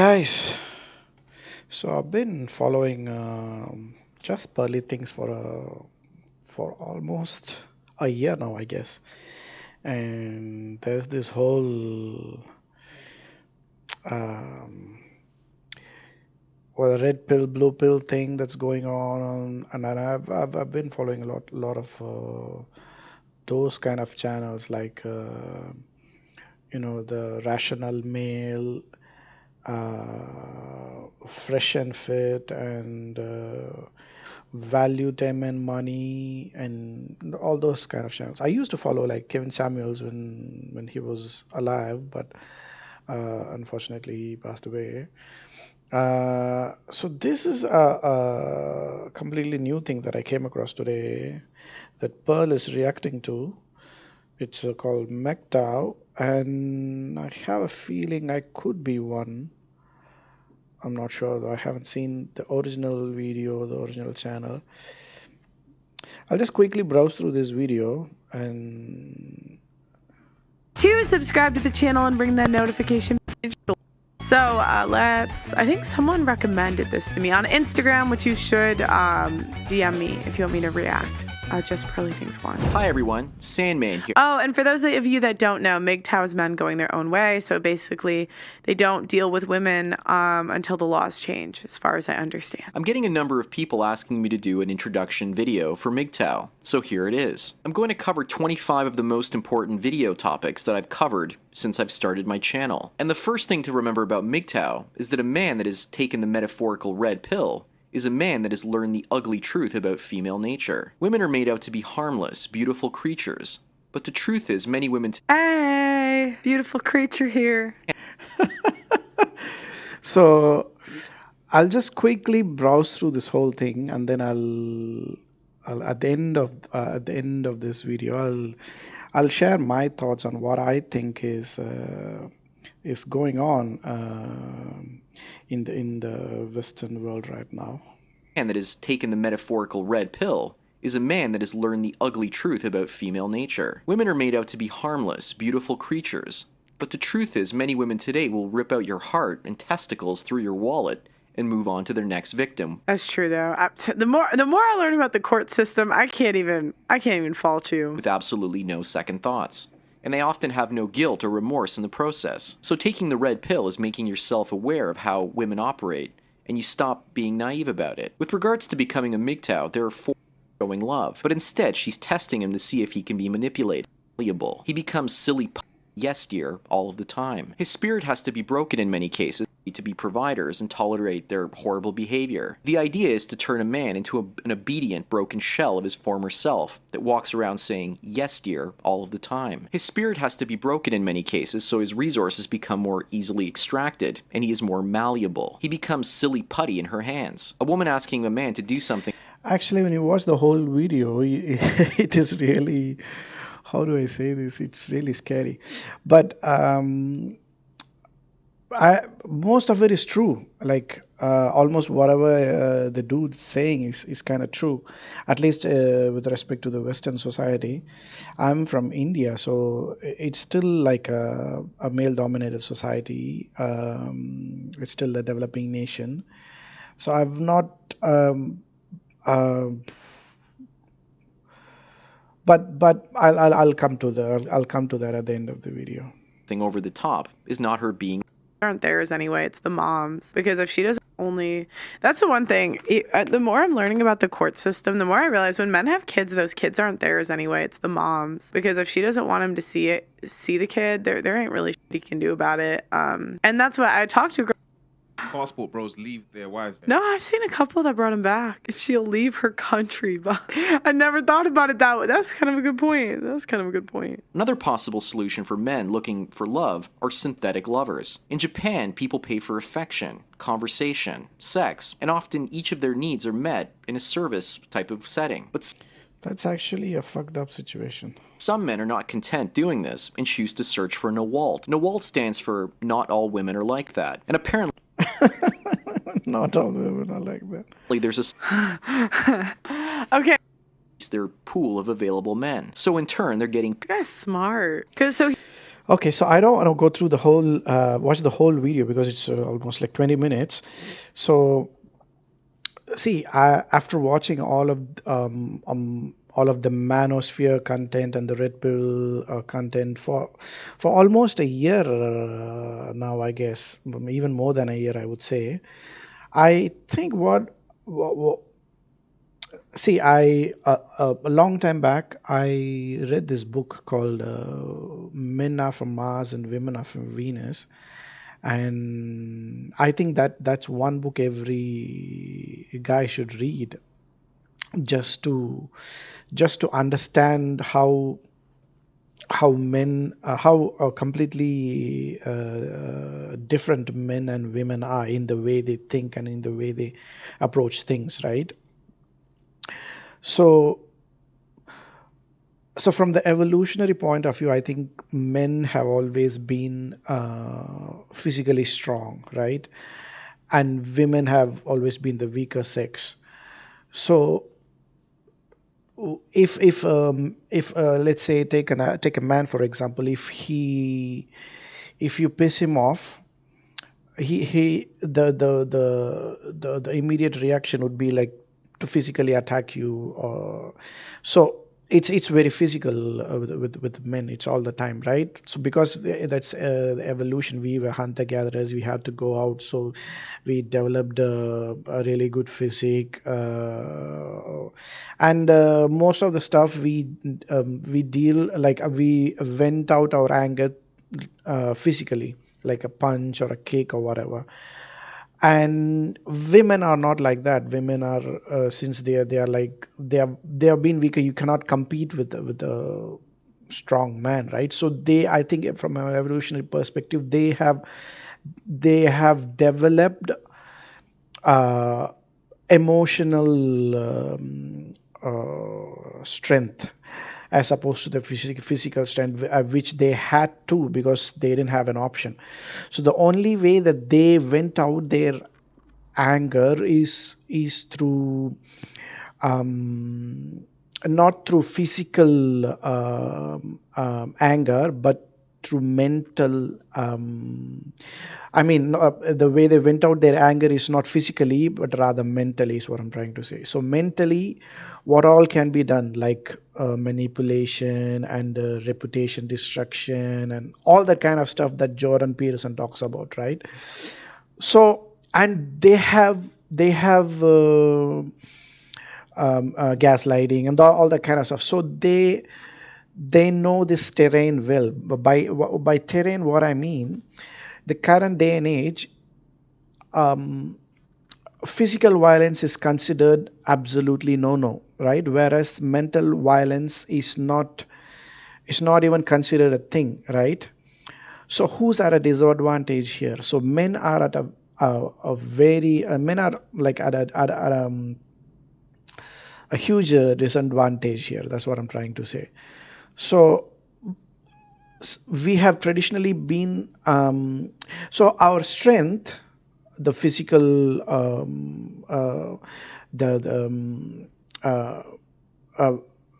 Guys, so I've been following just pearly things for almost a year now, I guess. And there's this whole um, red pill, blue pill thing that's going on, and I've been following a lot of those kind of channels like the Rational Male, Fresh and Fit, and Value Time and Money, and all those kind of channels. I used to follow like Kevin Samuels when he was alive, but unfortunately he passed away. So this is a completely new thing that I came across today that Pearl is reacting to. It's called MGTOW, and I have a feeling I could be one. I'm not sure though. I haven't seen the original video, the original channel. I'll just quickly browse through this video and To subscribe to the channel and ring that notification message. So I think someone recommended this to me on Instagram, which you should DM me if you want me to react. Just Pearly Things One. Hi everyone, Sandman here. Oh, and for those of you that don't know, MGTOW is men going their own way. So basically, they don't deal with women until the laws change, as far as I understand. I'm getting a number of people asking me to do an introduction video for MGTOW, so here it is. I'm going to cover 25 of the most important video topics that I've covered since I've started my channel. And the first thing to remember about MGTOW is that a man that has taken the metaphorical red pill is a man that has learned the ugly truth about female nature. Women are made out to be harmless, beautiful creatures. But the truth is, many women Hey, beautiful creature here. so I'll just quickly browse through this whole thing, and then I'll at the end of this video, I'll share my thoughts on what I think is going on in the Western world right now. man that has taken the metaphorical red pill is a man that has learned the ugly truth about female nature. Women are made out to be harmless, beautiful creatures. But the truth is, many women today will rip out your heart and testicles through your wallet and move on to their next victim. That's true, though. The more I learn about the court system, I can't even fault you. With absolutely no second thoughts. And they often have no guilt or remorse in the process. So taking the red pill is making yourself aware of how women operate, and you stop being naive about it. With regards to becoming a MGTOW, there are 4 showing love, but instead she's testing him to see if he can be manipulated, malleable. He becomes silly yes dear all of the time. His spirit has to be broken in many cases to be providers and tolerate their horrible behavior. The idea is to turn a man into an obedient, broken shell of his former self that walks around saying yes dear all of the time. His spirit has to be broken in many cases so his resources become more easily extracted and he is more malleable. He becomes silly putty in her hands. A woman asking a man to do something. Actually, when you watch the whole video, it is really, how do I say this? It's really scary. But most of it is true. Like almost whatever the dude's saying is kind of true, at least with respect to the Western society. I'm from India, so it's still like a male-dominated society. It's still a developing nation. So I've not. But I'll come to that at the end of the video. Thing over the top is not her being Aren't theirs anyway. It's the moms. Because if she doesn't that's the one thing. The more I'm learning about the court system, the more I realize when men have kids, those kids aren't theirs anyway. It's the moms. Because if she doesn't want him to see the kid, there ain't really shit he can do about it. And that's what I talked to a girl. Passport bros leave their wives there. No, I've seen a couple that brought him back. If she'll leave her country, but I never thought about it that way. That's kind of a good point. Another possible solution for men looking for love are synthetic lovers. In Japan, people pay for affection, conversation, sex, and often each of their needs are met in a service type of setting. But that's actually a fucked up situation. Some men are not content doing this and choose to search for NAWALT. NAWALT stands for Not All Women Are Like That. And apparently not all women are like that. There's Okay. Their pool of available men. So in turn, they're getting That guy's smart. Cause so Okay, so I don't want to go through the whole, watch the whole video because it's almost like 20 minutes. So see, after watching all of the manosphere content and the Red Pill content for almost a year now, I guess, even more than a year, I would say. I think what see, a long time back, I read this book called "Men Are from Mars and Women Are from Venus," and I think that's one book every guy should read, just to understand how completely different men and women are in the way they think and in the way they approach things, right? So from the evolutionary point of view, I think men have always been physically strong, right? And women have always been the weaker sex. So if let's say take a man for example, if you piss him off, he the immediate reaction would be like to physically attack you, or so it's very physical with men. It's all the time, right? So because that's the evolution, we were hunter gatherers, we had to go out, so we developed a really good physique, and most of the stuff we deal like we vent out our anger physically, like a punch or a kick or whatever. And women are not like that. Women are since they are like they have been weaker, you cannot compete with a strong man, right? So they, I think from an evolutionary perspective, they have developed uh, emotional strength, as opposed to the physical strength, which they had to, because they didn't have an option. So the only way that they went out their anger is through not through physical anger, but through mental. I mean, the way they went out their anger is not physically, but rather mentally, is what I'm trying to say. So, mentally, what all can be done, like manipulation and reputation destruction, and all that kind of stuff that Jordan Peterson talks about, right? So, and they have gaslighting and all that kind of stuff. So they know this terrain well. But by terrain, what I mean, the current day and age, physical violence is considered absolutely no, right? Whereas mental violence is not even considered a thing, right? So who's at a disadvantage here? So men are at a very men are like a huge disadvantage here. That's what I'm trying to say. So we have traditionally been so our strength, the physical the uh,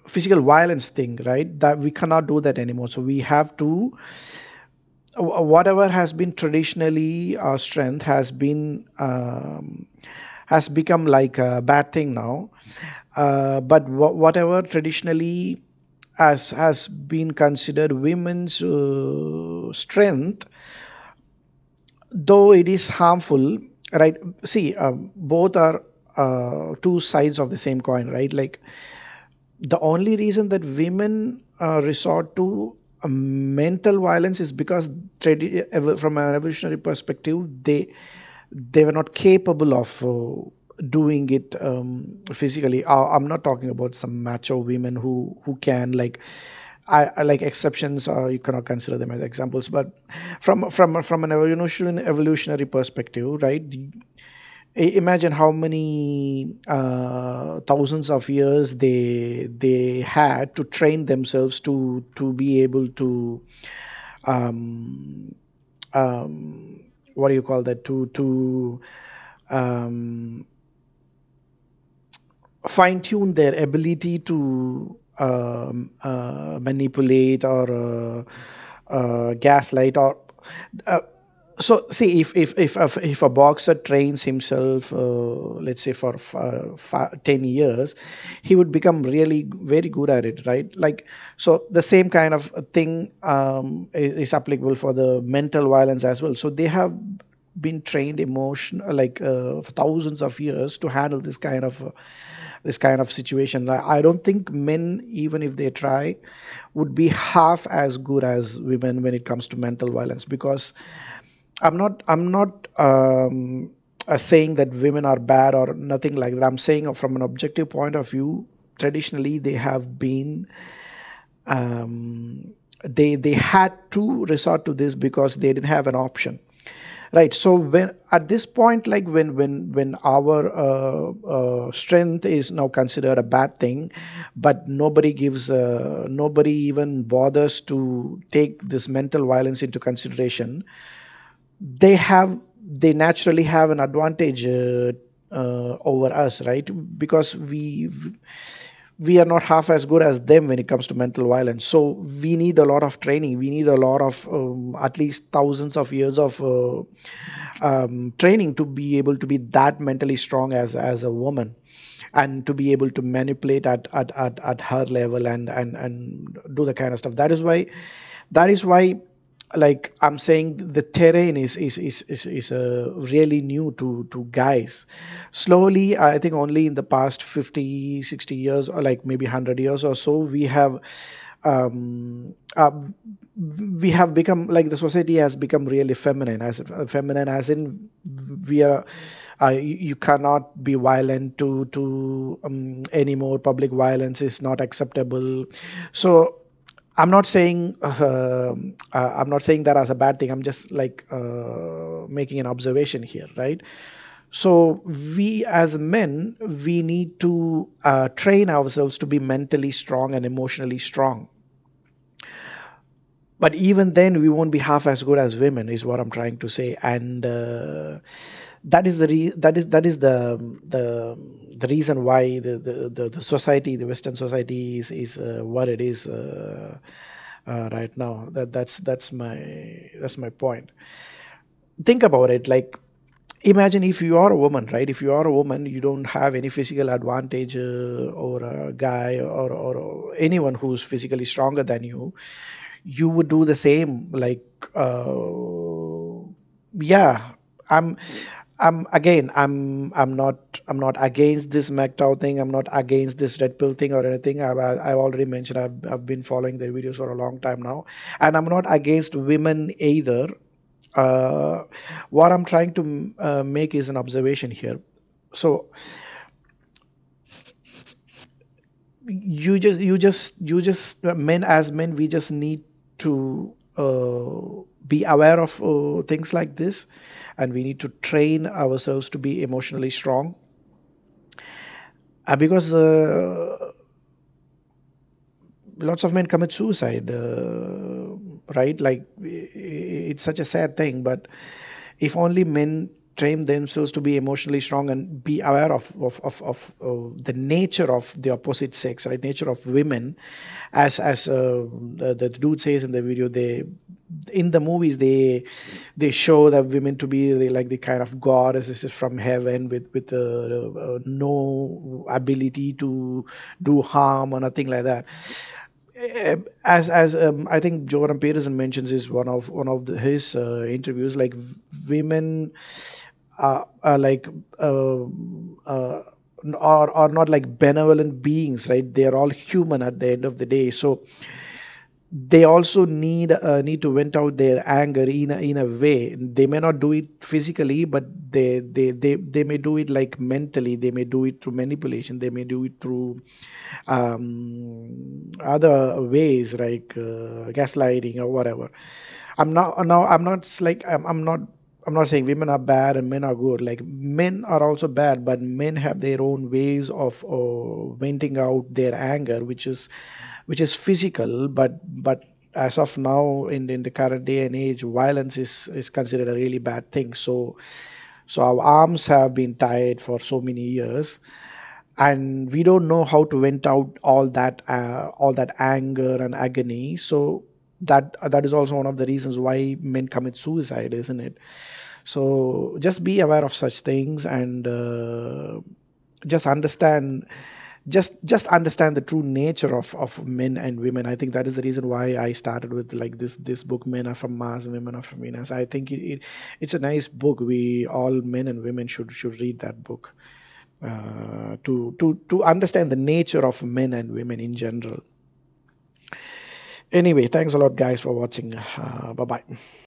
physical violence thing, right? That we cannot do that anymore. So we have to whatever has been traditionally our strength has become like a bad thing now. But whatever traditionally has been considered women's strength, though it is harmful, right? See, both are two sides of the same coin, right? Like the only reason that women resort to mental violence is because from an evolutionary perspective, they were not capable of doing it physically. I'm not talking about some macho women who can like. I like exceptions. You cannot consider them as examples, but from an evolutionary perspective, right? Imagine how many thousands of years they had to train themselves to be able to um, what do you call that, to um, fine tune their ability to manipulate or gaslight or uh, so see if a boxer trains himself let's say for 10 years, he would become really very good at it, right? Like, so the same kind of thing is applicable for the mental violence as well. So they have been trained for thousands of years to handle this kind of situation. Like, I don't think men, even if they try, would be half as good as women when it comes to mental violence. Because I'm not saying that women are bad or nothing like that. I'm saying from an objective point of view, traditionally they have been they had to resort to this because they didn't have an option, right? So when at this point, like when our strength is now considered a bad thing, but nobody even bothers to take this mental violence into consideration, they naturally have an advantage over us, right? Because we are not half as good as them when it comes to mental violence. So we need a lot of training. We need a lot of at least thousands of years of training to be able to be that mentally strong as a woman, and to be able to manipulate at her level and do the kind of stuff. That is why like I'm saying, the terrain is really new to guys. Slowly, I think only in the past 50, 60 years, or like maybe 100 years or so, um, uh, we have become, like, the society has become really feminine, as in we are you cannot be violent to anymore. Public violence is not acceptable. So I'm not saying that as a bad thing. I'm just like making an observation here, right? So we as men, we need to train ourselves to be mentally strong and emotionally strong. But even then, we won't be half as good as women, is what I'm trying to say. And that is the reason why the society, the Western society, is what it is right now. That's my point. Think about it. Like, imagine if you are a woman, right? If you are a woman, you don't have any physical advantage over a guy, or anyone who's physically stronger than you. You would do the same. Like, yeah, i'm I'm not against this MGTOW thing. I'm not against this red pill thing or anything. I've already mentioned, I've been following their videos for a long time now, and I'm not against women either. uh, what I'm trying to make is an observation here. So you just men, as men, we just need to be aware of things like this, and we need to train ourselves to be emotionally strong, because lots of men commit suicide, right? Like, it's such a sad thing, but if only men train themselves to be emotionally strong and be aware of the nature of the opposite sex, right? Nature of women, as the dude says in the video. In the movies, they show that women to be like the kind of goddesses from heaven, with no ability to do harm or nothing like that. As I think Jordan Peterson mentions, is his interviews, like, women are like are not like benevolent beings, right? They are all human at the end of the day. So they also need to vent out their anger in a way. They may not do it physically, but they may do it like mentally. They may do it through manipulation. They may do it through other ways, like gaslighting or whatever. I'm not saying women are bad and men are good. Like, men are also bad, but men have their own ways of venting out their anger, which is physical. But as of now, in the current day and age, violence is considered a really bad thing. So our arms have been tied for so many years, and we don't know how to vent out all that anger and agony. So that is also one of the reasons why men commit suicide, isn't it? So just be aware of such things, and just understand just understand the true nature of men and women. I think that is the reason why I started with like this book, Men Are From Mars, Women Are From Venus. I think it's a nice book. We all, men and women, should read that book, to understand the nature of men and women in general. Anyway, thanks a lot, guys, for watching. Bye bye.